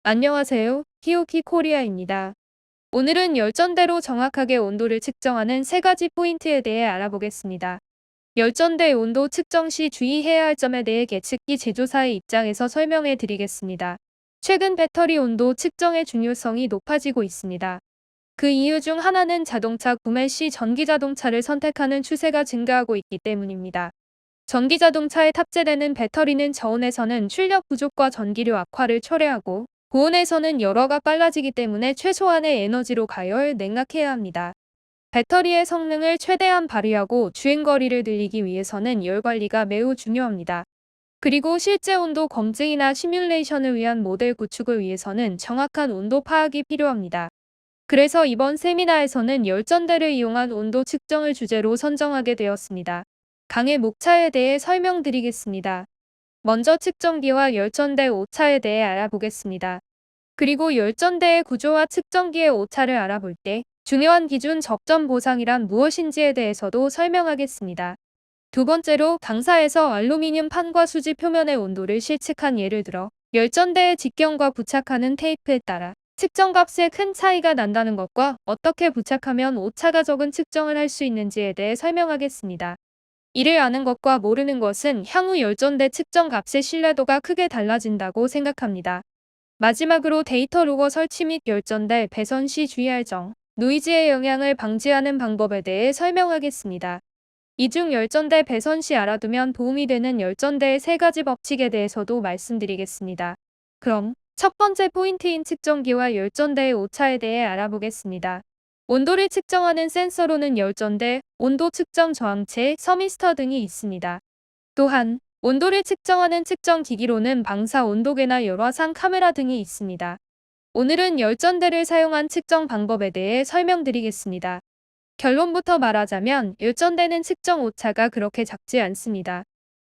안녕하세요. 히오키 코리아입니다. 오늘은 열전대로 정확하게 온도를 측정하는 세 가지 포인트에 대해 알아보겠습니다. 열전대 온도 측정 시 주의해야 할 점에 대해 계측기 제조사의 입장에서 설명해 드리겠습니다. 최근 배터리 온도 측정의 중요성이 높아지고 있습니다. 그 이유 중 하나는 자동차 구매 시 전기자동차를 선택하는 추세가 증가하고 있기 때문입니다. 전기자동차에 탑재되는 배터리는 저온에서는 출력 부족과 전기료 악화를 초래하고 고온에서는 열화가 빨라지기 때문에 최소한의 에너지로 가열, 냉각해야 합니다. 배터리의 성능을 최대한 발휘하고 주행거리를 늘리기 위해서는 열 관리가 매우 중요합니다. 그리고 실제 온도 검증이나 시뮬레이션을 위한 모델 구축을 위해서는 정확한 온도 파악이 필요합니다. 그래서 이번 세미나에서는 열전대를 이용한 온도 측정을 주제로 선정하게 되었습니다. 강의 목차에 대해 설명드리겠습니다. 먼저 측정기와 열전대 오차에 대해 알아보겠습니다. 그리고 열전대의 구조와 측정기의 오차를 알아볼 때 중요한 기준 적점 보상이란 무엇인지에 대해서도 설명하겠습니다. 두 번째로 강사에서 알루미늄 판과 수지 표면의 온도를 실측한 예를 들어 열전대의 직경과 부착하는 테이프에 따라 측정값에 큰 차이가 난다는 것과 어떻게 부착하면 오차가 적은 측정을 할 수 있는지에 대해 설명하겠습니다. 이를 아는 것과 모르는 것은 향후 열전대 측정값의 신뢰도가 크게 달라진다고 생각합니다. 마지막으로 데이터 로거 설치 및 열전대 배선 시 주의할 점, 노이즈의 영향을 방지하는 방법에 대해 설명하겠습니다. 이 중 열전대 배선 시 알아두면 도움이 되는 열전대의 세 가지 법칙에 대해서도 말씀드리겠습니다. 그럼 첫 번째 포인트인 측정기와 열전대의 오차에 대해 알아보겠습니다. 온도를 측정하는 센서로는 열전대, 온도 측정 저항체, 서미스터 등이 있습니다. 또한 온도를 측정하는 측정 기기로는 방사 온도계나 열화상 카메라 등이 있습니다. 오늘은 열전대를 사용한 측정 방법에 대해 설명드리겠습니다. 결론부터 말하자면 열전대는 측정 오차가 그렇게 작지 않습니다.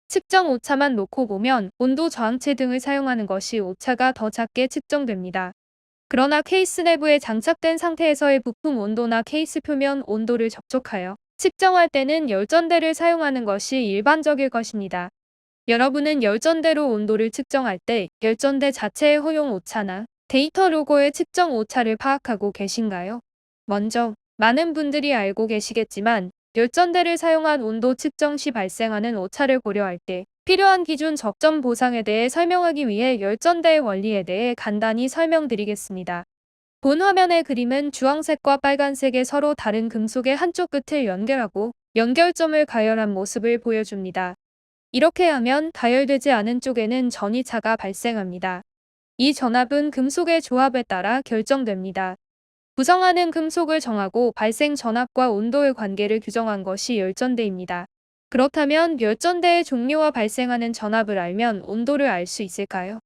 측정 오차만 놓고 보면 온도 저항체 등을 사용하는 것이 오차가 더 작게 측정됩니다. 그러나 케이스 내부에 장착된 상태에서의 부품 온도나 케이스 표면 온도를 접촉하여 측정할 때는 열전대를 사용하는 것이 일반적일 것입니다. 여러분은 열전대로 온도를 측정할 때 열전대 자체의 허용 오차나 데이터 로고의 측정 오차를 파악하고 계신가요? 먼저, 많은 분들이 알고 계시겠지만 열전대를 사용한 온도 측정 시 발생하는 오차를 고려할 때 필요한 기준 적점 보상에 대해 설명하기 위해 열전대의 원리에 대해 간단히 설명드리겠습니다. 본 화면의 그림은 주황색과 빨간색의 서로 다른 금속의 한쪽 끝을 연결하고 연결점을 가열한 모습을 보여줍니다. 이렇게 하면 가열되지 않은 쪽에는 전이차가 발생합니다. 이 전압은 금속의 조합에 따라 결정됩니다. 구성하는 금속을 정하고 발생 전압과 온도의 관계를 규정한 것이 열전대입니다. 그렇다면 열전대의 종류와 발생하는 전압을 알면 온도를 알 수 있을까요?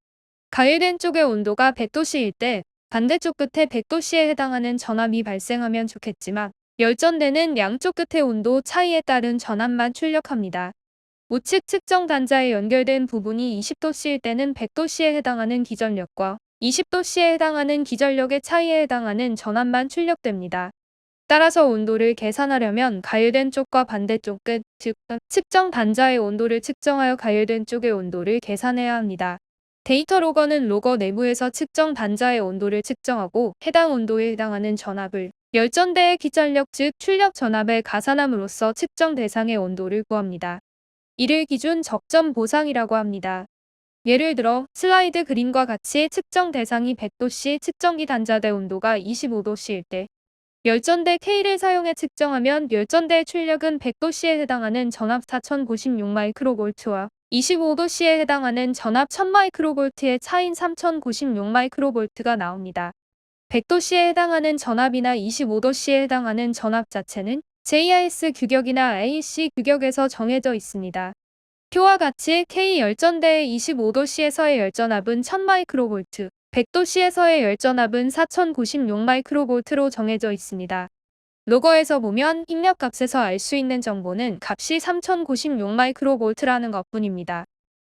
가열된 쪽의 온도가 100도씨일 때 반대쪽 끝에 100도씨에 해당하는 전압이 발생하면 좋겠지만 열전대는 양쪽 끝의 온도 차이에 따른 전압만 출력합니다. 우측 측정 단자에 연결된 부분이 20도씨일 때는 100도씨에 해당하는 기전력과 20도씨에 해당하는 기전력의 차이에 해당하는 전압만 출력됩니다. 따라서 온도를 계산하려면 가열된 쪽과 반대쪽 끝, 즉 측정 단자의 온도를 측정하여 가열된 쪽의 온도를 계산해야 합니다. 데이터 로거는 로거 내부에서 측정 단자의 온도를 측정하고 해당 온도에 해당하는 전압을 열전대의 기전력 즉 출력 전압에 가산함으로써 측정 대상의 온도를 구합니다. 이를 기준 적점 보상이라고 합니다. 예를 들어 슬라이드 그림과 같이 측정 대상이 100도씨, 측정기 단자대 온도가 25도씨일 때 열전대 K를 사용해 측정하면 열전대의 출력은 100도씨에 해당하는 전압 4096마이크로볼트와 25도씨에 해당하는 전압 1000마이크로볼트의 차인 3096마이크로볼트가 나옵니다. 100도씨에 해당하는 전압이나 25도씨에 해당하는 전압 자체는 JIS 규격이나 AEC 규격에서 정해져 있습니다. 표와 같이 K 열전대의 25도씨에서의 열전압은 1000마이크로볼트, 100도씨에서의 열전압은 4096마이크로볼트로 정해져 있습니다. 로거에서 보면 입력값에서 알 수 있는 정보는 값이 3096마이크로볼트라는 것뿐입니다.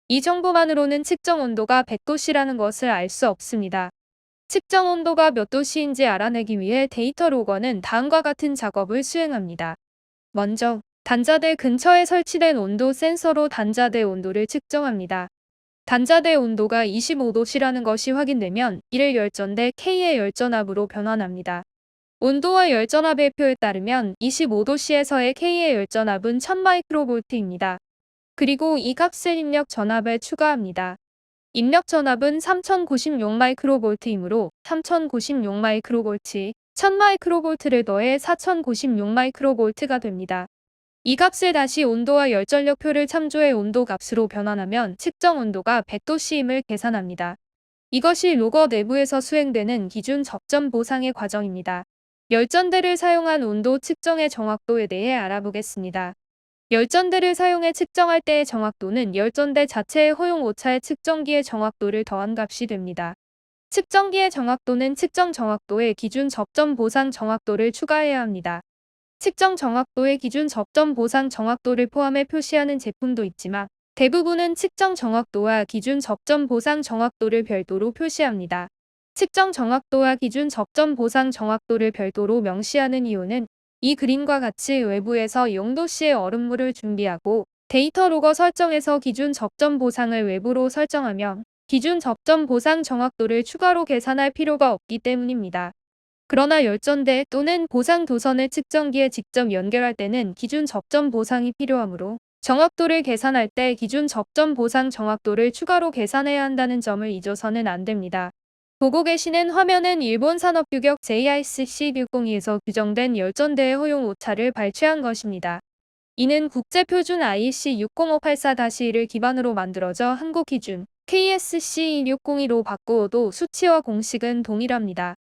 이 정보만으로는 측정 온도가 100도씨라는 것을 알 수 없습니다. 측정 온도가 몇 도씨인지 알아내기 위해 데이터 로거는 다음과 같은 작업을 수행합니다. 먼저, 단자대 근처에 설치된 온도 센서로 단자대 온도를 측정합니다. 단자대 온도가 25도씨라는 것이 확인되면 이를 열전대 K의 열전압으로 변환합니다. 온도와 열전압의 표에 따르면 25도씨에서의 K의 열전압은 1000마이크로볼트입니다. 그리고 이 값을 입력 전압에 추가합니다. 입력 전압은 3096마이크로볼트이므로 3096마이크로볼트, 1000마이크로볼트를 더해 4096마이크로볼트가 됩니다. 이 값을 다시 온도와 열전력표를 참조해 온도 값으로 변환하면 측정 온도가 100도씨임을 계산합니다. 이것이 로거 내부에서 수행되는 기준 접점 보상의 과정입니다. 열전대를 사용한 온도 측정의 정확도에 대해 알아보겠습니다. 열전대를 사용해 측정할 때의 정확도는 열전대 자체의 허용 오차의 측정기의 정확도를 더한 값이 됩니다. 측정기의 정확도는 측정 정확도에 기준 접점 보상 정확도를 추가해야 합니다. 측정 정확도의 기준 접점 보상 정확도를 포함해 표시하는 제품도 있지만 대부분은 측정 정확도와 기준 접점 보상 정확도를 별도로 표시합니다. 측정 정확도와 기준 접점 보상 정확도를 별도로 명시하는 이유는 이 그림과 같이 외부에서 0도씨의 얼음물을 준비하고 데이터 로거 설정에서 기준 접점 보상을 외부로 설정하면 기준 접점 보상 정확도를 추가로 계산할 필요가 없기 때문입니다. 그러나 열전대 또는 보상 도선을 측정기에 직접 연결할 때는 기준 접점 보상이 필요하므로 정확도를 계산할 때 기준 접점 보상 정확도를 추가로 계산해야 한다는 점을 잊어서는 안 됩니다. 보고 계시는 화면은 일본 산업규격 JISC602에서 규정된 열전대의 허용 오차를 발췌한 것입니다. 이는 국제표준 IEC 60584-1을 기반으로 만들어져 한국 기준 KSC 1602로 바꾸어도 수치와 공식은 동일합니다.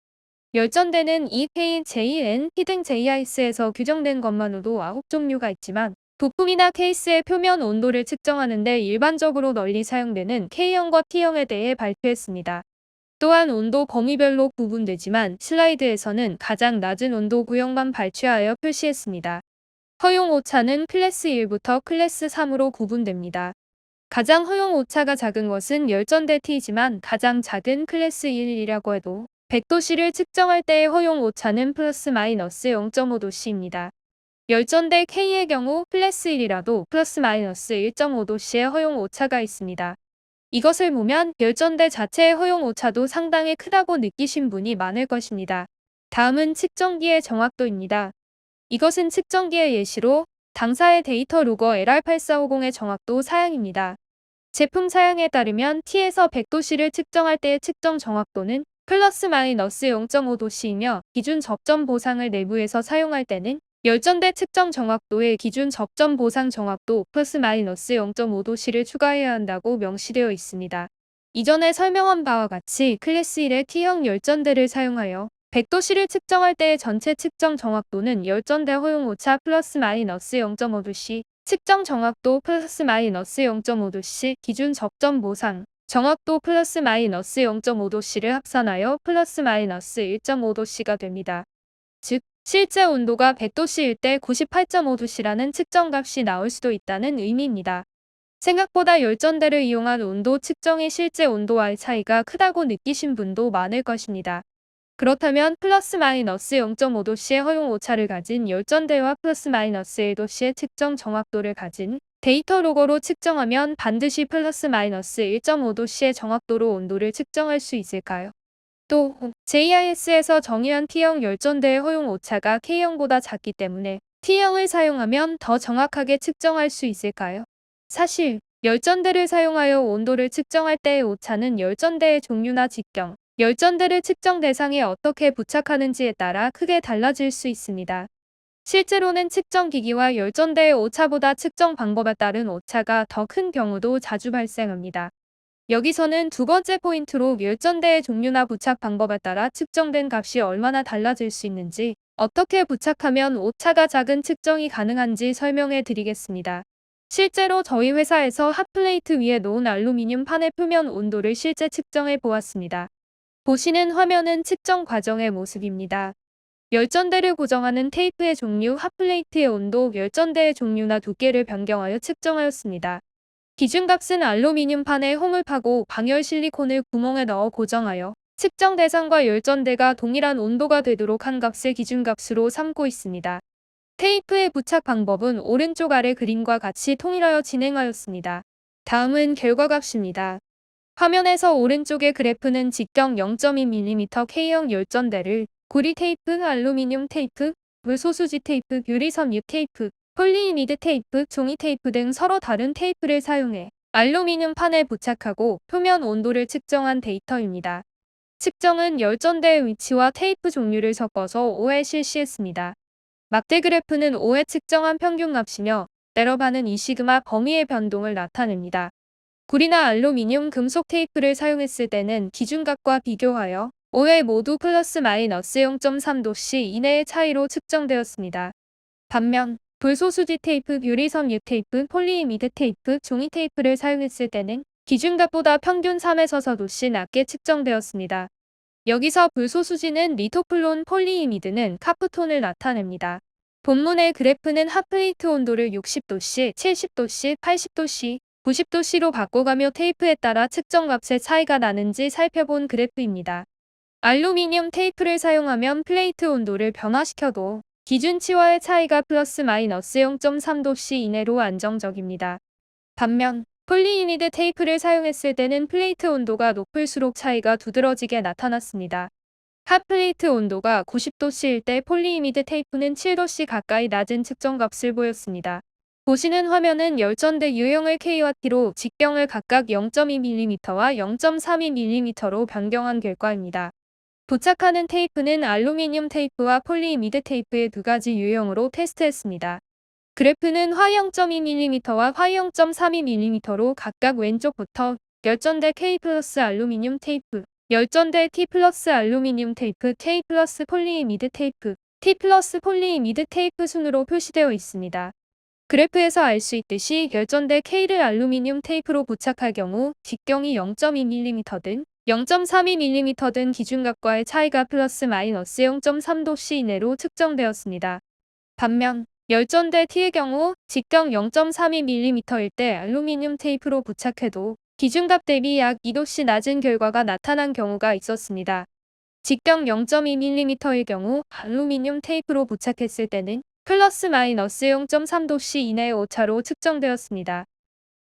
열전대는 EKJN 히든 JIS에서 규정된 것만으로도 9종류가 있지만 부품이나 케이스의 표면 온도를 측정하는 데 일반적으로 널리 사용되는 K형과 T형에 대해 발표했습니다. 또한 온도 범위별로 구분되지만 슬라이드에서는 가장 낮은 온도 구형만 발췌하여 표시했습니다. 허용 오차는 클래스 1부터 클래스 3으로 구분됩니다. 가장 허용 오차가 작은 것은 열전대 T이지만 가장 작은 클래스 1이라고 해도 100도씨를 측정할 때의 허용 오차는 플러스 마이너스 0.5도씨입니다. 열전대 K의 경우 클래스 1이라도 플러스 마이너스 1.5도씨의 허용 오차가 있습니다. 이것을 보면 열전대 자체의 허용 오차도 상당히 크다고 느끼신 분이 많을 것입니다. 다음은 측정기의 정확도입니다. 이것은 측정기의 예시로 당사의 데이터 로거 LR8450의 정확도 사양입니다. 제품 사양에 따르면 T에서 100도씨를 측정할 때의 측정 정확도는 플러스 마이너스 0.5도씨이며 기준 접점 보상을 내부에서 사용할 때는 열전대 측정 정확도에 기준 접점 보상 정확도 플러스 마이너스 0.5도씨를 추가해야 한다고 명시되어 있습니다. 이전에 설명한 바와 같이 클래스 1의 T형 열전대를 사용하여 100도씨를 측정할 때의 전체 측정 정확도는 열전대 허용 오차 플러스 마이너스 0.5도씨, 측정 정확도 플러스 마이너스 0.5도씨, 기준 접점 보상 정확도 플러스 마이너스 0.5도씨를 합산하여 플러스 마이너스 1.5도씨가 됩니다. 즉, 실제 온도가 100도씨일 때 98.5도씨라는 측정값이 나올 수도 있다는 의미입니다. 생각보다 열전대를 이용한 온도 측정의 실제 온도와의 차이가 크다고 느끼신 분도 많을 것입니다. 그렇다면 플러스 마이너스 0.5도씨의 허용 오차를 가진 열전대와 플러스 마이너스 1도씨의 측정 정확도를 가진 데이터 로거로 측정하면 반드시 플러스 마이너스 1.5도씨의 정확도로 온도를 측정할 수 있을까요? 또 JIS에서 정의한 T형 열전대의 허용 오차가 K형보다 작기 때문에 T형을 사용하면 더 정확하게 측정할 수 있을까요? 사실 열전대를 사용하여 온도를 측정할 때의 오차는 열전대의 종류나 직경, 열전대를 측정 대상에 어떻게 부착하는지에 따라 크게 달라질 수 있습니다. 실제로는 측정 기기와 열전대의 오차보다 측정 방법에 따른 오차가 더 큰 경우도 자주 발생합니다. 여기서는 두 번째 포인트로 열전대의 종류나 부착 방법에 따라 측정된 값이 얼마나 달라질 수 있는지, 어떻게 부착하면 오차가 작은 측정이 가능한지 설명해 드리겠습니다. 실제로 저희 회사에서 핫플레이트 위에 놓은 알루미늄 판의 표면 온도를 실제 측정해 보았습니다. 보시는 화면은 측정 과정의 모습입니다. 열전대를 고정하는 테이프의 종류, 핫플레이트의 온도, 열전대의 종류나 두께를 변경하여 측정하였습니다. 기준값은 알루미늄판에 홈을 파고 방열 실리콘을 구멍에 넣어 고정하여 측정 대상과 열전대가 동일한 온도가 되도록 한 값을 기준값으로 삼고 있습니다. 테이프의 부착 방법은 오른쪽 아래 그림과 같이 통일하여 진행하였습니다. 다음은 결과값입니다. 화면에서 오른쪽의 그래프는 직경 0.2mm K형 열전대를 구리 테이프, 알루미늄 테이프, 물소수지 테이프, 유리섬유 테이프, 폴리이미드 테이프, 종이 테이프 등 서로 다른 테이프를 사용해 알루미늄 판에 부착하고 표면 온도를 측정한 데이터입니다. 측정은 열전대의 위치와 테이프 종류를 섞어서 5회 실시했습니다. 막대 그래프는 5회 측정한 평균값이며 내려가는 이 시그마 범위의 변동을 나타냅니다. 구리나 알루미늄, 금속 테이프를 사용했을 때는 기준값과 비교하여 5회 모두 플러스 마이너스 0.3도씨 이내의 차이로 측정되었습니다. 반면 불소수지 테이프, 유리섬유 테이프, 폴리이미드 테이프, 종이 테이프를 사용했을 때는 기준값보다 평균 3에서 4도씨 낮게 측정되었습니다. 여기서 불소수지는 리토플론, 폴리이미드는 카프톤을 나타냅니다. 본문의 그래프는 핫플레이트 온도를 60도씨, 70도씨, 80도씨, 90도씨로 바꿔가며 테이프에 따라 측정값의 차이가 나는지 살펴본 그래프입니다. 알루미늄 테이프를 사용하면 플레이트 온도를 변화시켜도 기준치와의 차이가 플러스 마이너스 0.3도씨 이내로 안정적입니다. 반면 폴리이미드 테이프를 사용했을 때는 플레이트 온도가 높을수록 차이가 두드러지게 나타났습니다. 핫플레이트 온도가 90도씨일 때 폴리이미드 테이프는 7도씨 가까이 낮은 측정값을 보였습니다. 보시는 화면은 열전대 유형을 K와 T로 직경을 각각 0.2mm와 0.32mm로 변경한 결과입니다. 부착하는 테이프는 알루미늄 테이프와 폴리이미드 테이프의 두 가지 유형으로 테스트했습니다. 그래프는 화 0.2mm와 화 0.32mm로 각각 왼쪽부터 열전대 K 플러스 알루미늄 테이프, 열전대 T 플러스 알루미늄 테이프, K 플러스 폴리이미드 테이프, T 플러스 폴리이미드 테이프 순으로 표시되어 있습니다. 그래프에서 알 수 있듯이 열전대 K를 알루미늄 테이프로 부착할 경우 직경이 0.2mm든 0.32mm든 기준값과의 차이가 플러스 마이너스 0.3도씨 이내로 측정되었습니다. 반면 열전대 T의 경우 직경 0.32mm일 때 알루미늄 테이프로 부착해도 기준값 대비 약 2도씨 낮은 결과가 나타난 경우가 있었습니다. 직경 0.2mm일 경우 알루미늄 테이프로 부착했을 때는 플러스 마이너스 0.3도씨 이내의 오차로 측정되었습니다.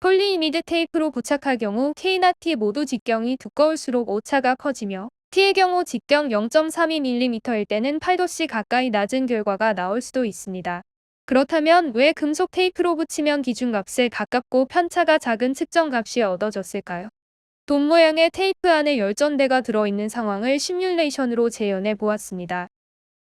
폴리이미드 테이프로 부착할 경우 K나 T 모두 직경이 두꺼울수록 오차가 커지며 T의 경우 직경 0.32mm일 때는 8도씨 가까이 낮은 결과가 나올 수도 있습니다. 그렇다면 왜 금속 테이프로 붙이면 기준값에 가깝고 편차가 작은 측정값이 얻어졌을까요? 돈 모양의 테이프 안에 열전대가 들어있는 상황을 시뮬레이션으로 재현해 보았습니다.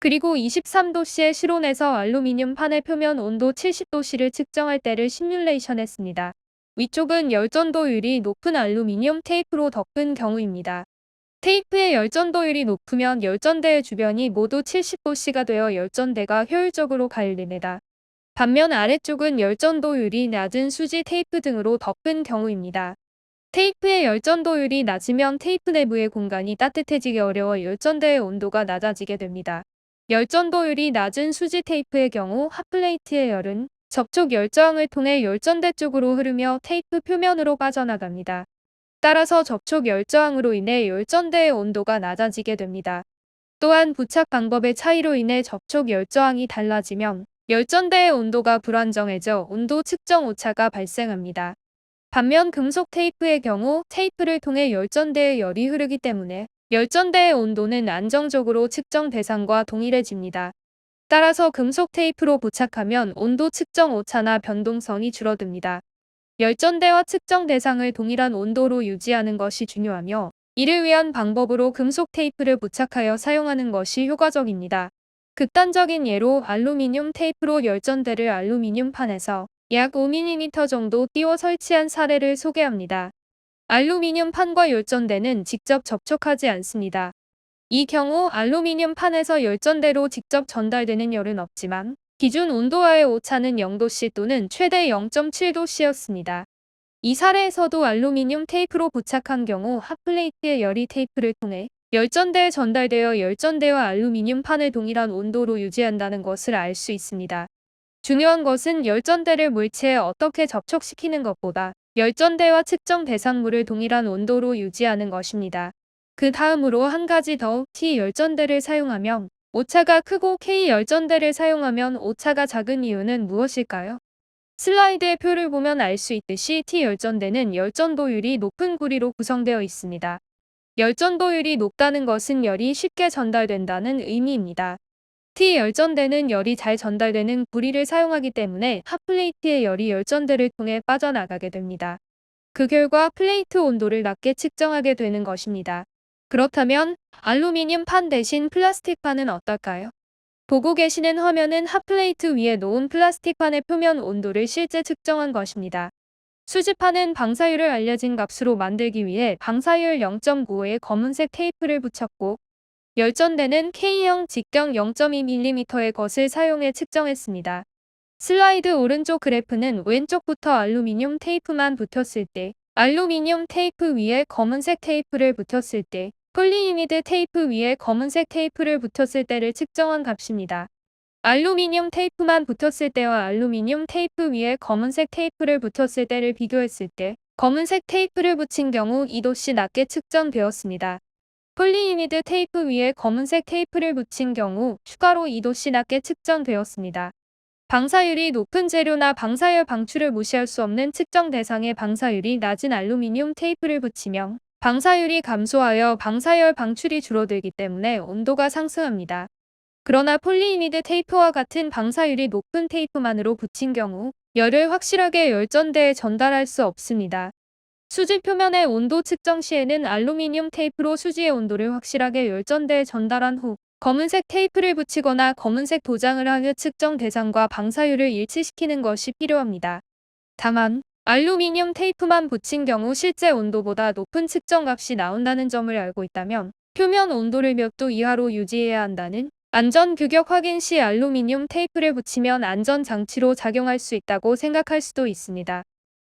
그리고 23도씨의 실온에서 알루미늄 판의 표면 온도 70도씨를 측정할 때를 시뮬레이션했습니다. 위쪽은 열전도율이 높은 알루미늄 테이프로 덮은 경우입니다. 테이프의 열전도율이 높으면 열전대의 주변이 모두 70도씨가 되어 열전대가 효율적으로 가열됩니다. 반면 아래쪽은 열전도율이 낮은 수지 테이프 등으로 덮은 경우입니다. 테이프의 열전도율이 낮으면 테이프 내부의 공간이 따뜻해지기 어려워 열전대의 온도가 낮아지게 됩니다. 열전도율이 낮은 수지 테이프의 경우 핫플레이트의 열은 접촉 열저항을 통해 열전대 쪽으로 흐르며 테이프 표면으로 빠져나갑니다. 따라서 접촉 열저항으로 인해 열전대의 온도가 낮아지게 됩니다. 또한 부착 방법의 차이로 인해 접촉 열저항이 달라지면 열전대의 온도가 불안정해져 온도 측정 오차가 발생합니다. 반면 금속 테이프의 경우 테이프를 통해 열전대의 열이 흐르기 때문에 열전대의 온도는 안정적으로 측정 대상과 동일해집니다. 따라서 금속 테이프로 부착하면 온도 측정 오차나 변동성이 줄어듭니다. 열전대와 측정 대상을 동일한 온도로 유지하는 것이 중요하며 이를 위한 방법으로 금속 테이프를 부착하여 사용하는 것이 효과적입니다. 극단적인 예로 알루미늄 테이프로 열전대를 알루미늄 판에서 약 5mm 정도 띄워 설치한 사례를 소개합니다. 알루미늄 판과 열전대는 직접 접촉하지 않습니다. 이 경우 알루미늄 판에서 열전대로 직접 전달되는 열은 없지만 기준 온도와의 오차는 0도씨 또는 최대 0.7도씨였습니다. 이 사례에서도 알루미늄 테이프로 부착한 경우 핫플레이트의 열이 테이프를 통해 열전대에 전달되어 열전대와 알루미늄 판을 동일한 온도로 유지한다는 것을 알 수 있습니다. 중요한 것은 열전대를 물체에 어떻게 접촉시키는 것보다 열전대와 측정 대상물을 동일한 온도로 유지하는 것입니다. 그 다음으로 한 가지 더, T 열전대를 사용하면 오차가 크고 K 열전대를 사용하면 오차가 작은 이유는 무엇일까요? 슬라이드의 표를 보면 알 수 있듯이 T열전대는 열전도율이 높은 구리로 구성되어 있습니다. 열전도율이 높다는 것은 열이 쉽게 전달된다는 의미입니다. T열전대는 열이 잘 전달되는 구리를 사용하기 때문에 핫플레이트의 열이 열전대를 통해 빠져나가게 됩니다. 그 결과 플레이트 온도를 낮게 측정하게 되는 것입니다. 그렇다면 알루미늄 판 대신 플라스틱 판은 어떨까요? 보고 계시는 화면은 핫플레이트 위에 놓은 플라스틱 판의 표면 온도를 실제 측정한 것입니다. 수지판은 방사율을 알려진 값으로 만들기 위해 방사율 0.95에 검은색 테이프를 붙였고, 열전대는 K형 직경 0.2mm의 것을 사용해 측정했습니다. 슬라이드 오른쪽 그래프는 왼쪽부터 알루미늄 테이프만 붙였을 때, 알루미늄 테이프 위에 검은색 테이프를 붙였을 때, 폴리이미드 테이프 위에 검은색 테이프를 붙였을 때를 측정한 값입니다. 알루미늄 테이프만 붙였을 때와 알루미늄 테이프 위에 검은색 테이프를 붙였을 때를 비교했을 때, 검은색 테이프를 붙인 경우 2도씨 낮게 측정되었습니다. 폴리이미드 테이프 위에 검은색 테이프를 붙인 경우 추가로 2도씨 낮게 측정되었습니다. 방사율이 높은 재료나 방사열 방출을 무시할 수 없는 측정 대상에 방사율이 낮은 알루미늄 테이프를 붙이면 방사율이 감소하여 방사열 방출이 줄어들기 때문에 온도가 상승합니다. 그러나 폴리이미드 테이프와 같은 방사율이 높은 테이프만으로 붙인 경우 열을 확실하게 열전대에 전달할 수 없습니다. 수지 표면의 온도 측정 시에는 알루미늄 테이프로 수지의 온도를 확실하게 열전대에 전달한 후 검은색 테이프를 붙이거나 검은색 도장을 하여 측정 대상과 방사율을 일치시키는 것이 필요합니다. 다만 알루미늄 테이프만 붙인 경우 실제 온도보다 높은 측정값이 나온다는 점을 알고 있다면 표면 온도를 몇 도 이하로 유지해야 한다는 안전 규격 확인 시 알루미늄 테이프를 붙이면 안전장치로 작용할 수 있다고 생각할 수도 있습니다.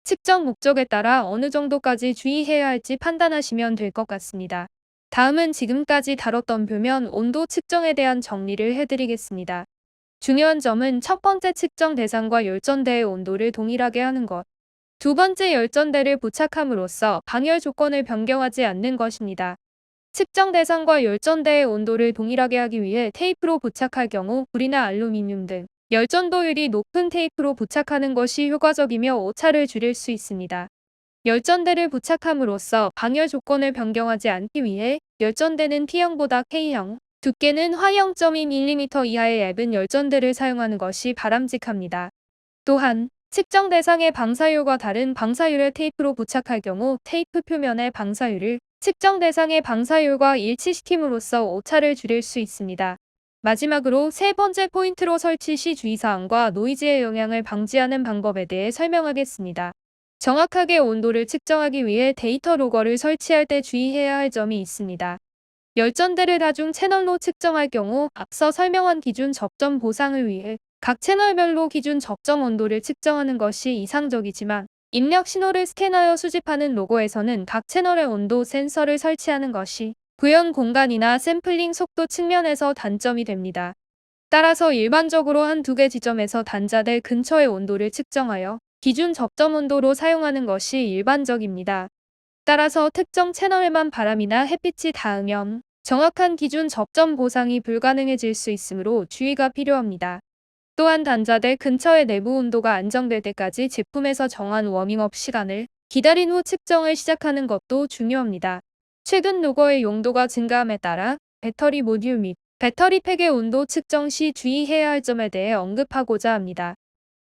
측정 목적에 따라 어느 정도까지 주의해야 할지 판단하시면 될 것 같습니다. 다음은 지금까지 다뤘던 표면 온도 측정에 대한 정리를 해드리겠습니다. 중요한 점은 첫 번째 측정 대상과 열전대의 온도를 동일하게 하는 것. 두 번째 열전대를 부착함으로써 방열 조건을 변경하지 않는 것입니다. 측정 대상과 열전대의 온도를 동일하게 하기 위해 테이프로 부착할 경우 불이나 알루미늄 등 열전도율이 높은 테이프로 부착하는 것이 효과적이며 오차를 줄일 수 있습니다. 열전대를 부착함으로써 방열 조건을 변경하지 않기 위해 열전대는 T형보다 K형, 두께는 화 0.2mm 이하의 얇은 열전대를 사용하는 것이 바람직합니다. 또한 측정 대상의 방사율과 다른 방사율의 테이프로 부착할 경우 테이프 표면의 방사율을 측정 대상의 방사율과 일치시킴으로써 오차를 줄일 수 있습니다. 마지막으로 세 번째 포인트로 설치 시 주의사항과 노이즈의 영향을 방지하는 방법에 대해 설명하겠습니다. 정확하게 온도를 측정하기 위해 데이터 로거를 설치할 때 주의해야 할 점이 있습니다. 열전대를 다중 채널로 측정할 경우 앞서 설명한 기준 접점 보상을 위해 각 채널별로 기준 접점 온도를 측정하는 것이 이상적이지만 입력 신호를 스캔하여 수집하는 로고에서는 각 채널의 온도 센서를 설치하는 것이 구현 공간이나 샘플링 속도 측면에서 단점이 됩니다. 따라서 일반적으로 한두 개 지점에서 단자대 근처의 온도를 측정하여 기준 접점 온도로 사용하는 것이 일반적입니다. 따라서 특정 채널에만 바람이나 햇빛이 닿으면 정확한 기준 접점 보상이 불가능해질 수 있으므로 주의가 필요합니다. 또한 단자대 근처의 내부 온도가 안정될 때까지 제품에서 정한 워밍업 시간을 기다린 후 측정을 시작하는 것도 중요합니다. 최근 로거의 용도가 증가함에 따라 배터리 모듈 및 배터리 팩의 온도 측정 시 주의해야 할 점에 대해 언급하고자 합니다.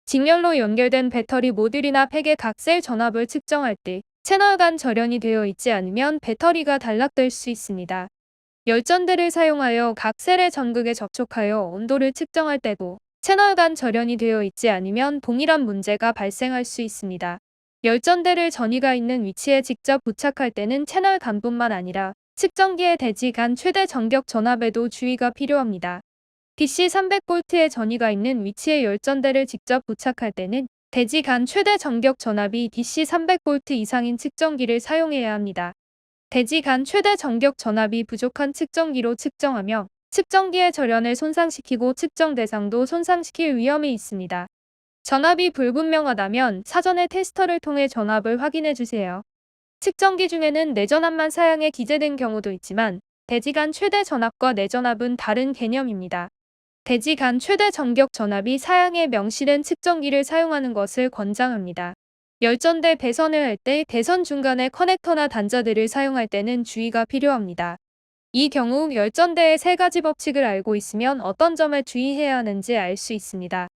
직렬로 연결된 배터리 모듈이나 팩의 각 셀 전압을 측정할 때 채널 간 절연이 되어 있지 않으면 배터리가 단락될 수 있습니다. 열전대를 사용하여 각 셀의 전극에 접촉하여 온도를 측정할 때도 채널 간 절연이 되어 있지 않으면 동일한 문제가 발생할 수 있습니다. 열전대를 전이가 있는 위치에 직접 부착할 때는 채널 간뿐만 아니라 측정기의 대지 간 최대 전격 전압에도 주의가 필요합니다. DC 300V의 전이가 있는 위치에 열전대를 직접 부착할 때는 대지 간 최대 전격 전압이 DC 300V 이상인 측정기를 사용해야 합니다. 대지 간 최대 전격 전압이 부족한 측정기로 측정하며 측정기의 절연을 손상시키고 측정 대상도 손상시킬 위험이 있습니다. 전압이 불분명하다면 사전에 테스터를 통해 전압을 확인해 주세요. 측정기 중에는 내전압만 사양에 기재된 경우도 있지만 대지 간 최대 전압과 내전압은 다른 개념입니다. 대지 간 최대 전격 전압이 사양에 명시된 측정기를 사용하는 것을 권장합니다. 열전대 배선을 할 때 배선 중간에 커넥터나 단자들을 사용할 때는 주의가 필요합니다. 이 경우 열전대의 세 가지 법칙을 알고 있으면 어떤 점을 주의해야 하는지 알 수 있습니다.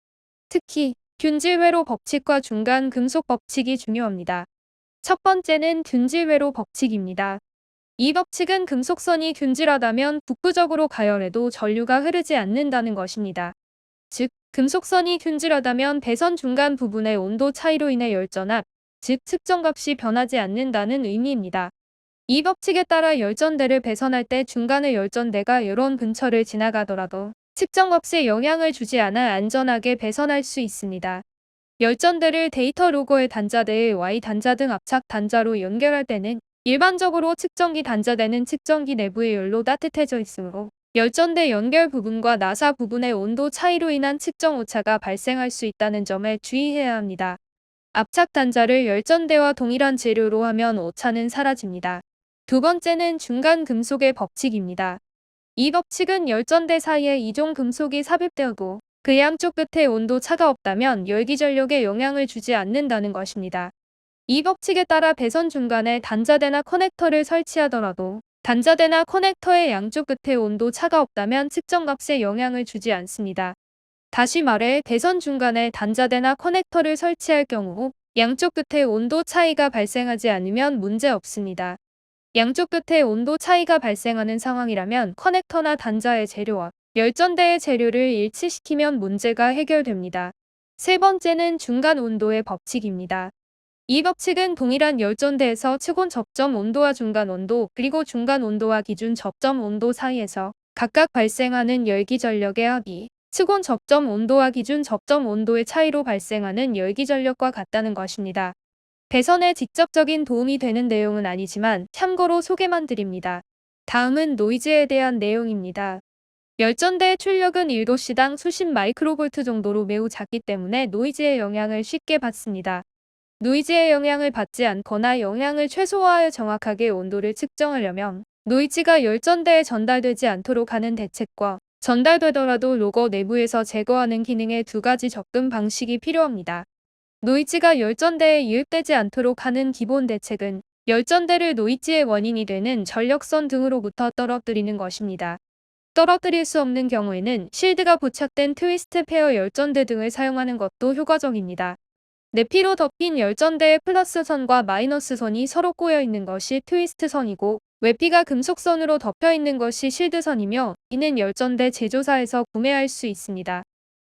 특히 균질회로 법칙과 중간 금속 법칙이 중요합니다. 첫 번째는 균질회로 법칙입니다. 이 법칙은 금속선이 균질하다면 북부적으로 가열해도 전류가 흐르지 않는다는 것입니다. 즉, 금속선이 균질하다면 배선 중간 부분의 온도 차이로 인해 열전압, 즉 측정값이 변하지 않는다는 의미입니다. 이 법칙에 따라 열전대를 배선할 때 중간의 열전대가 이런 근처를 지나가더라도 측정값에 영향을 주지 않아 안전하게 배선할 수 있습니다. 열전대를 데이터 로거의 단자대의 Y 단자 등 압착 단자로 연결할 때는 일반적으로 측정기 단자대는 측정기 내부의 열로 따뜻해져 있으므로 열전대 연결 부분과 나사 부분의 온도 차이로 인한 측정 오차가 발생할 수 있다는 점에 주의해야 합니다. 압착 단자를 열전대와 동일한 재료로 하면 오차는 사라집니다. 두 번째는 중간 금속의 법칙입니다. 이 법칙은 열전대 사이에 이종 금속이 삽입되고 그 양쪽 끝에 온도 차가 없다면 열기 전력에 영향을 주지 않는다는 것입니다. 이 법칙에 따라 배선 중간에 단자대나 커넥터를 설치하더라도 단자대나 커넥터의 양쪽 끝에 온도 차가 없다면 측정값에 영향을 주지 않습니다. 다시 말해 배선 중간에 단자대나 커넥터를 설치할 경우 양쪽 끝에 온도 차이가 발생하지 않으면 문제 없습니다. 양쪽 끝에 온도 차이가 발생하는 상황이라면 커넥터나 단자의 재료와 열전대의 재료를 일치시키면 문제가 해결됩니다. 세 번째는 중간 온도의 법칙입니다. 이 법칙은 동일한 열전대에서 측온 접점 온도와 중간 온도 그리고 중간 온도와 기준 접점 온도 사이에서 각각 발생하는 열기 전력의 합이 측온 접점 온도와 기준 접점 온도의 차이로 발생하는 열기 전력과 같다는 것입니다. 배선에 직접적인 도움이 되는 내용은 아니지만 참고로 소개만 드립니다. 다음은 노이즈에 대한 내용입니다. 열전대의 출력은 1도씨당 수십 마이크로볼트 정도로 매우 작기 때문에 노이즈의 영향을 쉽게 받습니다. 노이즈의 영향을 받지 않거나 영향을 최소화하여 정확하게 온도를 측정하려면 노이즈가 열전대에 전달되지 않도록 하는 대책과 전달되더라도 로거 내부에서 제거하는 기능의 두 가지 접근 방식이 필요합니다. 노이즈가 열전대에 유입되지 않도록 하는 기본 대책은 열전대를 노이즈의 원인이 되는 전력선 등으로부터 떨어뜨리는 것입니다. 떨어뜨릴 수 없는 경우에는 실드가 부착된 트위스트 페어 열전대 등을 사용하는 것도 효과적입니다. 내피로 덮인 열전대의 플러스 선과 마이너스 선이 서로 꼬여 있는 것이 트위스트 선이고 외피가 금속선으로 덮여 있는 것이 실드 선이며 이는 열전대 제조사에서 구매할 수 있습니다.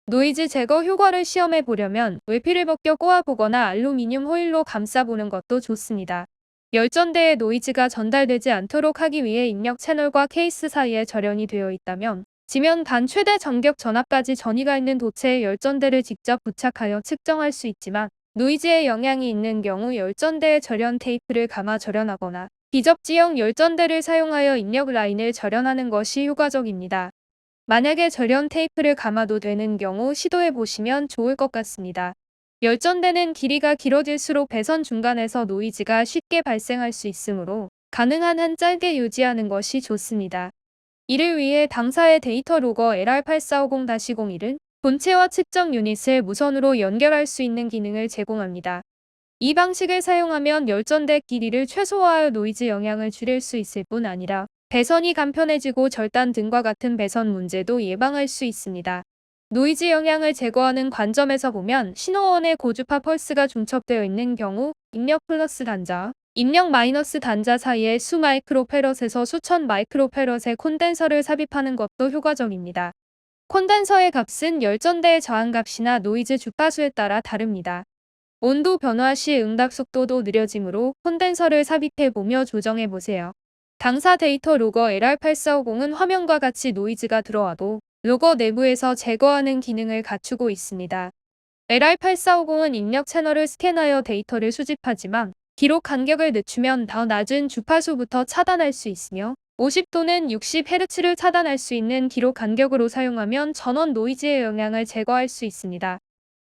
노이즈 제거 효과를 시험해 보려면 외피를 벗겨 꼬아 보거나 알루미늄 호일로 감싸 보는 것도 좋습니다. 열전대에 노이즈가 전달되지 않도록 하기 위해 입력 채널과 케이스 사이에 절연이 되어 있다면 지면 간 최대 전격 전압까지 전이가 있는 도체에 열전대를 직접 부착하여 측정할 수 있지만 노이즈에 영향이 있는 경우 열전대에 절연 테이프를 감아 절연하거나 비접지형 열전대를 사용하여 입력 라인을 절연하는 것이 효과적입니다. 만약에 절연 테이프를 감아도 되는 경우 시도해 보시면 좋을 것 같습니다. 열전대는 길이가 길어질수록 배선 중간에서 노이즈가 쉽게 발생할 수 있으므로 가능한 한 짧게 유지하는 것이 좋습니다. 이를 위해 당사의 데이터 로거 LR8450-01은 본체와 측정 유닛을 무선으로 연결할 수 있는 기능을 제공합니다. 이 방식을 사용하면 열전대 길이를 최소화하여 노이즈 영향을 줄일 수 있을 뿐 아니라 배선이 간편해지고 절단 등과 같은 배선 문제도 예방할 수 있습니다. 노이즈 영향을 제거하는 관점에서 보면 신호원의 고주파 펄스가 중첩되어 있는 경우 입력 플러스 단자, 입력 마이너스 단자 사이에 수 마이크로페럿에서 수천 마이크로페럿의 콘덴서를 삽입하는 것도 효과적입니다. 콘덴서의 값은 열전대의 저항값이나 노이즈 주파수에 따라 다릅니다. 온도 변화 시 응답 속도도 느려지므로 콘덴서를 삽입해 보며 조정해 보세요. 당사 데이터 로거 LR8450은 화면과 같이 노이즈가 들어와도 로거 내부에서 제거하는 기능을 갖추고 있습니다. LR8450은 입력 채널을 스캔하여 데이터를 수집하지만 기록 간격을 늦추면 더 낮은 주파수부터 차단할 수 있으며 50 또는 60Hz를 차단할 수 있는 기록 간격으로 사용하면 전원 노이즈의 영향을 제거할 수 있습니다.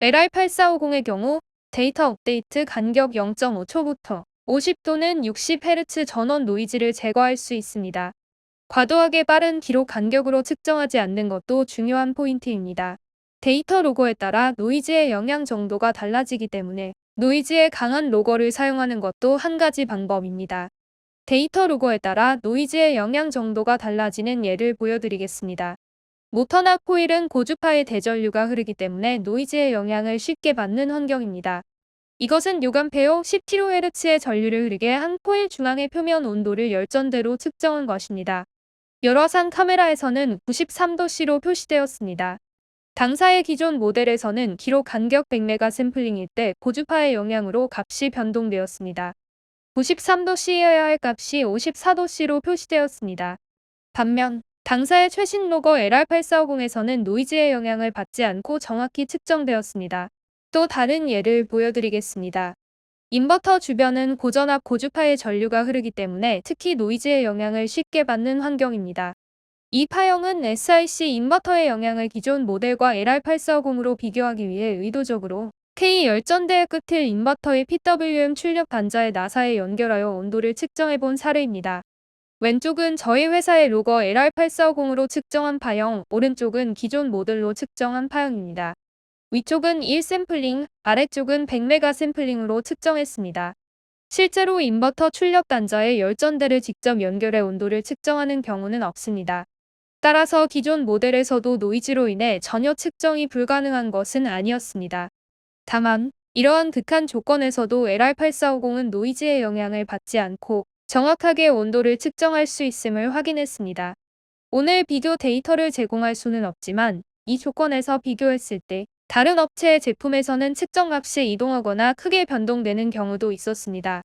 LR8450의 경우 데이터 업데이트 간격 0.5초부터 50 또는 60Hz 전원 노이즈를 제거할 수 있습니다. 과도하게 빠른 기록 간격으로 측정하지 않는 것도 중요한 포인트입니다. 데이터 로거에 따라 노이즈의 영향 정도가 달라지기 때문에 노이즈에 강한 로거를 사용하는 것도 한 가지 방법입니다. 데이터 로거에 따라 노이즈의 영향 정도가 달라지는 예를 보여드리겠습니다. 모터나 코일은 고주파의 대전류가 흐르기 때문에 노이즈의 영향을 쉽게 받는 환경입니다. 이것은 6A 10kHz의 전류를 흐르게 한 코일 중앙의 표면 온도를 열전대로 측정한 것입니다. 열화상 카메라에서는 93도씨로 표시되었습니다. 당사의 기존 모델에서는 기록 간격 100메가 샘플링일 때 고주파의 영향으로 값이 변동되었습니다. 93도씨여야 할 값이 54도씨로 표시되었습니다. 반면 당사의 최신 로거 LR8450에서는 노이즈의 영향을 받지 않고 정확히 측정되었습니다. 또 다른 예를 보여드리겠습니다. 인버터 주변은 고전압 고주파의 전류가 흐르기 때문에 특히 노이즈의 영향을 쉽게 받는 환경입니다. 이 파형은 SIC 인버터의 영향을 기존 모델과 LR8450으로 비교하기 위해 의도적으로 K 열전대의 끝을 인버터의 PWM 출력 단자의 나사에 연결하여 온도를 측정해본 사례입니다. 왼쪽은 저희 회사의 로거 LR8450으로 측정한 파형, 오른쪽은 기존 모델로 측정한 파형입니다. 위쪽은 1샘플링, 아래쪽은 100메가 샘플링으로 측정했습니다. 실제로 인버터 출력 단자에 열전대를 직접 연결해 온도를 측정하는 경우는 없습니다. 따라서 기존 모델에서도 노이즈로 인해 전혀 측정이 불가능한 것은 아니었습니다. 다만 이러한 극한 조건에서도 LR8450은 노이즈의 영향을 받지 않고 정확하게 온도를 측정할 수 있음을 확인했습니다. 오늘 비교 데이터를 제공할 수는 없지만 이 조건에서 비교했을 때 다른 업체의 제품에서는 측정값이 이동하거나 크게 변동되는 경우도 있었습니다.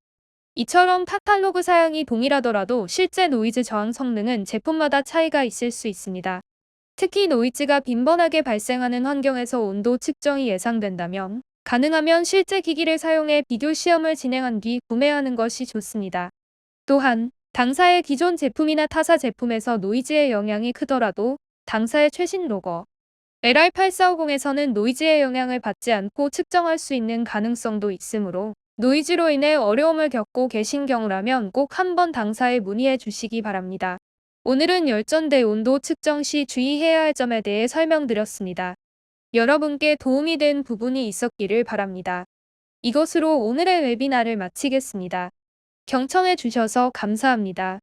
이처럼 카탈로그 사양이 동일하더라도 실제 노이즈 저항 성능은 제품마다 차이가 있을 수 있습니다. 특히 노이즈가 빈번하게 발생하는 환경에서 온도 측정이 예상된다면 가능하면 실제 기기를 사용해 비교 시험을 진행한 뒤 구매하는 것이 좋습니다. 또한 당사의 기존 제품이나 타사 제품에서 노이즈의 영향이 크더라도 당사의 최신 로거 LR8450에서는 노이즈의 영향을 받지 않고 측정할 수 있는 가능성도 있으므로 노이즈로 인해 어려움을 겪고 계신 경우라면 꼭 한번 당사에 문의해 주시기 바랍니다. 오늘은 열전대 온도 측정 시 주의해야 할 점에 대해 설명드렸습니다. 여러분께 도움이 된 부분이 있었기를 바랍니다. 이것으로 오늘의 웨비나를 마치겠습니다. 경청해 주셔서 감사합니다.